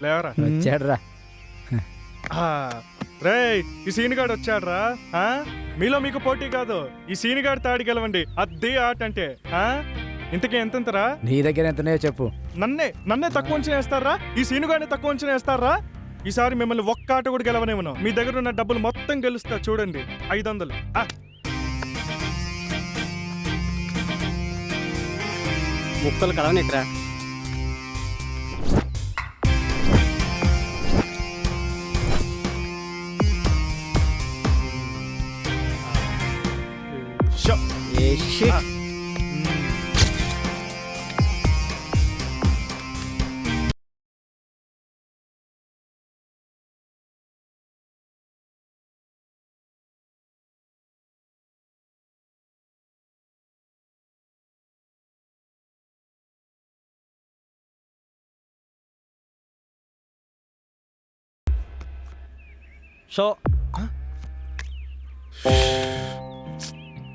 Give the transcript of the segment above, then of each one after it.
లేవరా వచ్చాడ్రా. రేయ్ ఈ సీనుగాడు వచ్చాడ్రా. మీలో మీకు పోటీ కాదు, ఈ సీనుగాడు తాడి గెలవండి, అదే ఆట అంటే. ఇంతకీ ఎంతరా? నీ దగ్గర ఎంతనే చెప్పు. నన్నే తక్కువ అంచనా వేస్తారా? ఈ సీనుగాడిని తక్కువ అంచనా వేస్తారా? ఈసారి మిమ్మల్ని ఒక్క ఆట కూడా గెలవనేమను. మీ దగ్గర ఉన్న డబ్బులు మొత్తం గెలుస్తా చూడండి. 500. ముక్కలు కలవనిట్రా. షో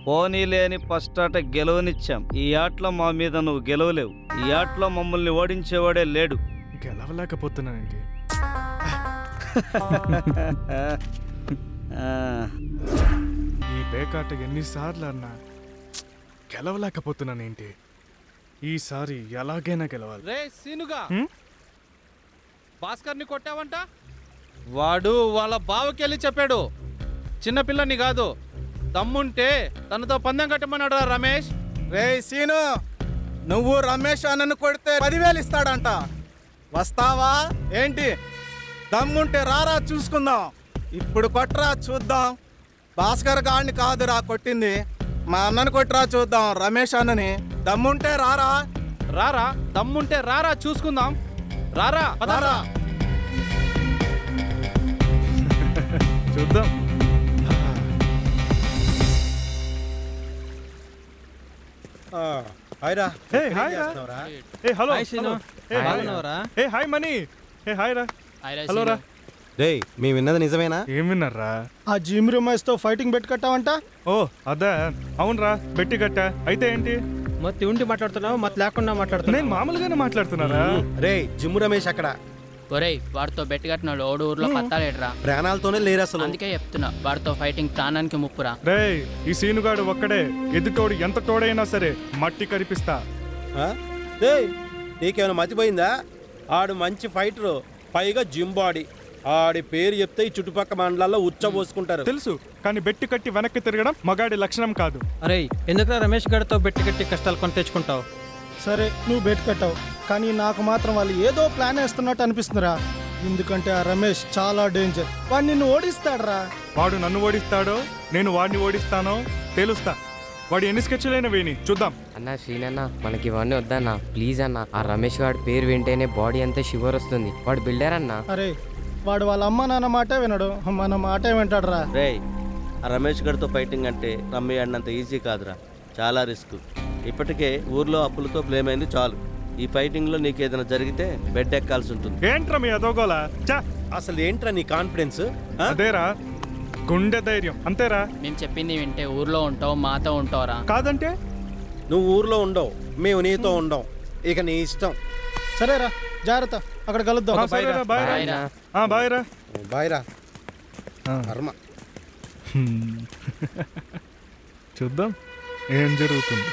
పోనీ లేని ఫస్ట్ ఆట గెలవనిచ్చాం. ఈ ఆటలో మా మీద నువ్వు గెలవలేవు. ఈ ఆటలో మమ్మల్ని ఓడించేవాడే లేడు. గెలవలేకపోతున్నానండి. ఈ పేకాట ఎన్నిసార్లు అన్నా గెలవలేకపోతున్నానేంటి. ఈసారి ఎలాగైనా గెలవాలి. రే సీనుగా, భాస్కర్ని కొట్టావంట? వాడు వాళ్ళ బావకెళ్ళి చెప్పాడు, చిన్నపిల్లని కాదు, దమ్ముంటే తనతో పందెం కట్టమన్నాడు రమేష్. రే సీను, నువ్వు రమేష్ అన్నను కొడితే 10,000 ఇస్తాడంట. వస్తావా ఏంటి? దమ్ముంటే రారా చూసుకుందాం. ఇప్పుడు కొట్టరా చూద్దాం. భాస్కర్ గాడిని కాదురా కొట్టింది, మా అన్నను కొట్టరా చూద్దాం, రమేష్ అన్నని. దమ్ముంటే రారా. రారా, దమ్ముంటే రారా చూసుకుందాం. రారా పదారా. చూద్దాం. Hi money. హాయ్ రా. హలో రా. రేయ్, మీ విన్నది నిజమేనా? ఏం విన్నారా? ఆ జిమ్ రమేష్ తో ఫైటింగ్ బెట్ కట్టావంట? ఓ అదా, అవునరా, బెట్టి కట్టా. అయితే ఏంటి? మత్తి ఉండి మాట్లాడుతున్నావు, మత్ లేకుండా మాట్లాడుతున్నావు. నేను మామూలుగానే మాట్లాడుతున్నారా? రే జిమ్ రమేష్ అక్కడ. ఒరేయ్, వాడితో బెట్టి కట్టినాడు ఓడు ఊర్లో పత్తాలేడురా. ప్రాణాలతోనే లేరు అసలు. అందుకే చెప్తున్నా, వాడితో ఫైటింగ్ ప్రాణానికి ముప్పురా. రేయ్ ఈ సీనుగాడు ఒక్కడే, ఎదుటోడు ఎంత తోడైనా సరే మట్టి కరిపిస్తా. నీకేమైనా మతిపోయిందా? ఆడు మంచి ఫైటరు, పైగా జిమ్ బాడీ. ఆడి పేరు చెప్తే ఈ చుట్టుపక్కల మండలాల్లో ఉచ్చబోసుకుంటారు. తెలుసు, కానీ బెట్టి కట్టి వెనక్కి తిరగడం మగాడి లక్షణం కాదు. అరే ఎందుకురా రమేష్ గారితో బెట్టి కట్టి కష్టాలు కొని తెచ్చుకుంటావు? సరే నువ్వు బెట్ కట్టావు, కానీ నాకు మాత్రం వాళ్ళు ఏదో ప్లాన్ వేస్తున్నట్టు అనిపిస్తుందిరా. ఎందుకంటే ఆ రమేష్ చాలా డేంజర్. వాడు నిన్ను ఓడిస్తాడరా. వాడు నన్ను ఓడిస్తాడో నేను వాడిని ఓడిస్తానో తెలుస్తా. వాడు ఎన్ని స్కెచ్లైనా వేని చూద్దాం. అన్నా శ్రీనన్న, మనకి ఇవన్నీ వద్దన్నా ప్లీజ్ అన్న. ఆ రమేష్ గారి పేరు వింటేనే బాడీ అంతా షివర్ వస్తుంది. వాడు బిల్డర్ అన్నా. అరే వాడు వాళ్ళ అమ్మ నాన్న మాటే వినడు, మన మాటే వింటాడురా. రే, ఆ రమేష్ గడితో ఫైటింగ్ అంటే రమ్మి ఆడినంత ఈజీ కాదురా, చాలా రిస్క్. ఇప్పటికే ఊర్లో అప్పులతో బ్లేమ్ అయింది చాలు. ఈ ఫైటింగ్ లో నీకు ఏదైనా జరిగితే బెడ్ ఎక్కాల్సి ఉంటుంది. ఏంట్రా మీ అదోగోలా? అసలు ఏంట్రా నీ కాన్ఫిడెన్స్? అదేరా గుండె ధైర్యం, అంతేరా. మేము చెప్పింది వింటే ఊర్లో ఉంటావు, మాతో ఉంటావురా. కాదంటే నువ్వు ఊర్లో ఉండవు, మేము నీతో ఉండం. ఇక నీ ఇష్టం. సరేరా, జాగ్రత్త, అక్కడ కలుద్దాం. బాయ్ రా. బాయ్ రా. కర్మ. చూద్దాం ఏం జరుగుతుంది.